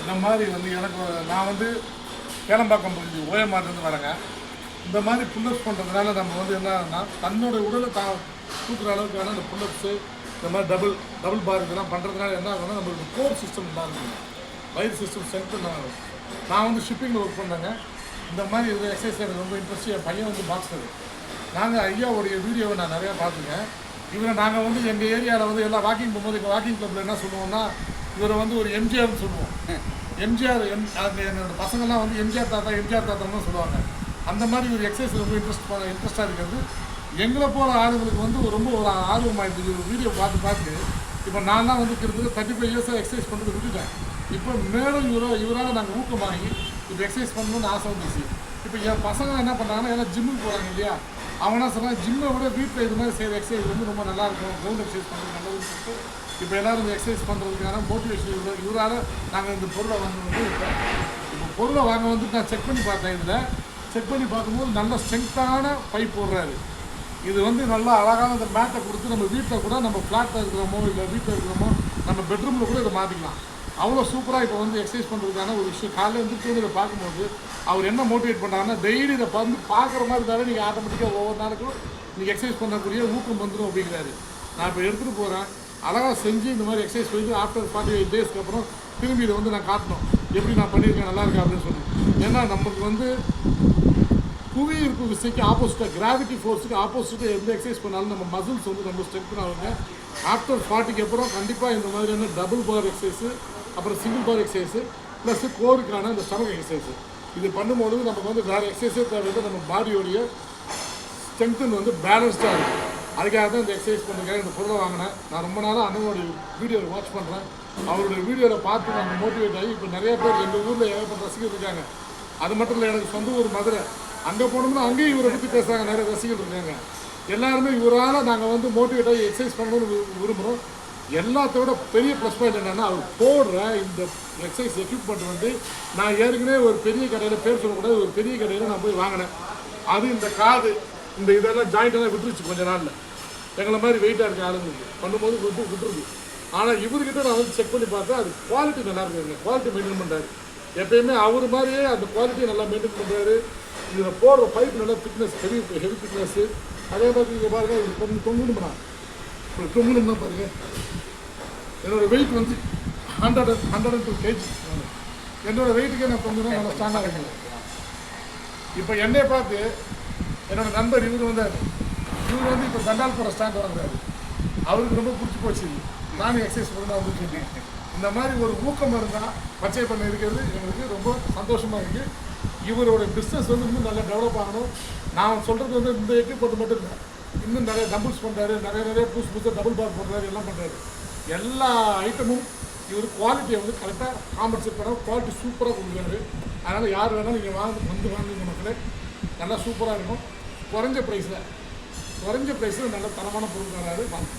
இந்த மாதிரி வந்து எனக்கு நான் வந்து கேளம்பாக்கம் பகுதி ஓஎம்ஆர்லேருந்து வரேங்க. இந்த மாதிரி புல்லப்ஸ் பண்ணுறதுனால நம்ம வந்து என்னன்னா தன்னோட உடலை தூக்குற அளவுக்கான இந்த புல்லப்ஸு இந்த மாதிரி டபுள் பார் இதெல்லாம் பண்ணுறதுனால என்ன ஆகும்னா நம்மளுக்கு கோர் சிஸ்டம் நல்லா இருக்குங்க, வயிறு சிஸ்டம் ஸ்ட்ரென்த்து ஆகும். நான் வந்து ஷிப்பிங்கில் ஒர்க் பண்ணேங்க. இந்த மாதிரி இது எக்ஸசைஸ் எனக்கு ரொம்ப இன்ட்ரெஸ்ட். என் பையன் வந்து பாக்ஸரு. நாங்கள் ஐயாவுடைய வீடியோவை நான் நிறையா பார்த்துருக்கேன். இவரை நாங்கள் வந்து எங்கள் ஏரியாவில் வந்து எல்லாம் வாக்கிங் போகும்போது இப்போ வாக்கிங் கிளப்பில் என்ன சொல்லுவோம்னா இவரை வந்து ஒரு எம்ஜிஆர்னு சொல்லுவோம். எம்ஜிஆர் என்னோடய பசங்கள்லாம் வந்து எம்ஜிஆர் தாத்தான்னு தான் சொல்லுவாங்க. அந்த மாதிரி ஒரு எக்ஸசைஸ் ரொம்ப இன்ட்ரெஸ்ட்டாக இருக்கிறது. எங்களை போகிற ஆளுங்களுக்கு வந்து ரொம்ப ஒரு ஆர்வமாகிடுது. ஒரு வீடியோ பார்த்து இப்போ நான் தான் வந்து கிட்டத்தட்ட 35 இயர்ஸாக எக்ஸசைஸ் பண்ணுறது விட்டுட்டேன். இப்போ மேலும் இவரால் நாங்கள் ஊக்கமாகி இப்போ எக்ஸசைஸ் பண்ணணும்னு ஆசை வந்துச்சு. இப்போ என் பசங்க என்ன பண்ணுறாங்கன்னா ஏன்னா ஜிம்முக்கு போகிறாங்க இல்லையா, அவங்க என்ன சொல்கிறாங்க ஜிம்மை விட வீட்டில் இது மாதிரி செய்கிற எக்ஸசைஸ் வந்து ரொம்ப நல்லாயிருக்கும், கிரவுண்ட் எக்ஸசைஸ் பண்ணுறது நல்லதுன்னு சொல்லிட்டு இப்போ எல்லோரும் இந்த எக்ஸசைஸ் பண்ணுறதுக்கான மோட்டிவேஷன் இவரால் நாங்கள் இந்த பொருளை வந்து இப்போ பொருளை வாங்க வந்து நான் செக் பண்ணி பார்த்தேன். இதில் செக் பண்ணி பார்க்கும்போது நல்ல ஸ்ட்ரென்த்தான பைப் போடுறாரு. இது வந்து நல்லா அழகான இந்த மேட்டை கொடுத்து நம்ம வீட்டில் கூட நம்ம ஃப்ளாட்டில் இருக்கிறோமோ இல்லை வீட்டில் இருக்கிறோமோ நம்ம பெட்ரூமில் கூட இதை மாற்றிக்கலாம். அவ்வளோ சூப்பராக இப்போ வந்து எக்ஸசைஸ் பண்ணுறதுக்கான ஒரு விஷயம். காலையில் வந்து இதை பார்க்கும்போது அவர் என்ன மோட்டிவேட் பண்ணுறாங்கன்னா டெய்லி இதை வந்து பார்க்குற மாதிரி இருந்தாலும் நீங்கள் ஆட்டோமேட்டிக்காக ஒவ்வொரு நாளுக்கும் நீங்கள் எக்ஸசைஸ் பண்ணக்கூடிய ஊக்கம் வந்துடும் அப்படிங்கிறாரு. நான் இப்போ எடுத்துகிட்டு போகிறேன், அழகாக செஞ்சு இந்த மாதிரி எக்ஸசைஸ் பண்ணிட்டு ஆஃப்டர் 48 டேஸ்க்கு அப்புறம் திரும்பி இதை வந்து நான் காட்டணும் எப்படி நான் பண்ணியிருக்கேன் நல்லா இருக்கேன் அப்படின்னு சொல்லி. ஏன்னா நமக்கு வந்து புவி ஈர்ப்பு விசைக்கு ஆப்போசிட்டாக கிராவிட்டி ஃபோர்ஸுக்கு ஆப்போசிட்டாக எந்த எக்ஸசைஸ் பண்ணாலும் நம்ம மசில்ஸ் வந்து நம்ம ஸ்ட்ரென்த் ஆகுங்க. ஆஃப்டர் 40க்கு அப்புறம் கண்டிப்பாக இந்த மாதிரியான டபுள் பார் எக்ஸசைஸு அப்புறம் சிங்கிள் பார் எக்ஸசைஸு ப்ளஸ் கோருக்கான இந்த ஸ்டமக் எக்ஸசைஸு இது பண்ணும்போது நமக்கு வந்து வேறு எக்ஸசைஸே தேவையில்லை. நம்ம பாடியோடைய ஸ்ட்ரென்த்து வந்து பேலன்ஸ்டாக இருக்கும். அதுக்காக தான் இந்த எக்ஸசைஸ் பண்ணுறதுக்காக இந்த பொருளை வாங்கினேன். நான் ரொம்ப நாளாக அண்ணனோடைய வீடியோவில் வாட்ச் பண்ணுறேன். அவருடைய வீடியோவில் பார்த்து நாங்கள் மோட்டிவேட் ஆகி இப்போ நிறைய பேர் எங்கள் ஊரில் ஏகப்பட்ட ரசிகர் இருக்காங்க. அது மட்டும் இல்லை, எனக்கு சொந்த ஊர் மதுரை. அங்கே போனோம்னா அங்கேயும் இவரை பற்றி பேசுகிறாங்க, நிறைய ரசிகர்கள் இருக்காங்க. எல்லாருமே இவரால் நாங்கள் வந்து மோட்டிவேட் ஆகி எக்ஸசைஸ் பண்ணணும்னு விரும்புகிறோம். எல்லாத்தோட பெரிய ப்ளஸ் பாயிண்ட் என்னென்னா அவர் போடுற இந்த எக்ஸசைஸ் எக்யூப்மெண்ட் வந்து நான் ஏற்கனவே ஒரு பெரிய கடையில் பேர் சொல்லக்கூடாது ஒரு பெரிய கடையில் நான் போய் வாங்கினேன். அது இந்த காது இந்த இதெல்லாம் ஜாயிண்டெல்லாம் விட்டுருச்சு கொஞ்ச நாளில். எங்களை மாதிரி வெயிட்டாக இருக்க ஆளுங்களுக்கு பண்ணும்போது விட்டுருது. ஆனால் இவர்கிட்ட நான் வந்து செக் பண்ணி பார்த்தா அது குவாலிட்டி நல்லா இருக்குங்க. குவாலிட்டி மெயின்டைன் பண்ணுறாரு. எப்பயுமே அவர் மாதிரியே அந்த குவாலிட்டியை நல்லா மெயின்டைன் பண்ணுறாரு. இதில் போடுற பைப் நல்லா திக்னஸ் ஹெவி திக்னஸ்ஸு. அதே மாதிரி இங்கே பாருங்கள் இது கொஞ்சம் தொங்கணும்னா இப்போ தொங்கணும்னா பாருங்கள் என்னோடய வெயிட் வந்து 102 kg. என்னோடய வெயிட்டுக்கே நான் தொங்கணும் நல்லா ஸ்ட்ராங்காக இருக்கேன். இப்போ என்னை பார்த்து என்னோடய நண்பர் இவர் வந்தார். இவர் வந்து இப்போ தண்டால் போகிற ஸ்டாண்ட் வாங்குறாரு. அவருக்கு ரொம்ப பிடிச்சி போச்சு. நானும் எக்ஸசைஸ் பண்ணணும் அப்படின்னு சொல்லி இந்த மாதிரி ஒரு ஊக்கம் இருந்தால் பச்சை பண்ண இருக்கிறது எங்களுக்கு ரொம்ப சந்தோஷமாக இருக்குது. இவரோட பிஸ்னஸ் வந்து இன்னும் நல்லா டெவலப் ஆகணும். நான் சொல்கிறது வந்து இந்த எக்யூப்மெண்ட் மட்டும் இல்லை, இன்னும் நிறைய டபுள்ஸ் பண்ணுறாரு, நிறைய புதுசாக டபுள் பார் பண்ணுறாரு, எல்லாம் பண்ணுறாரு. எல்லா ஐட்டமும் இவர் குவாலிட்டியை வந்து கரெக்டாக காம்பன்சேட் பண்ண குவாலிட்டி சூப்பராக கொடுக்குறாரு. அதனால் யார் வேணாலும் நீங்கள் வாங்குங்க மக்களே, நல்லா சூப்பராக இருக்கும். குறைஞ்ச ப்ரைஸில் நல்ல தரமான பொருள் தராரு. வாங்க.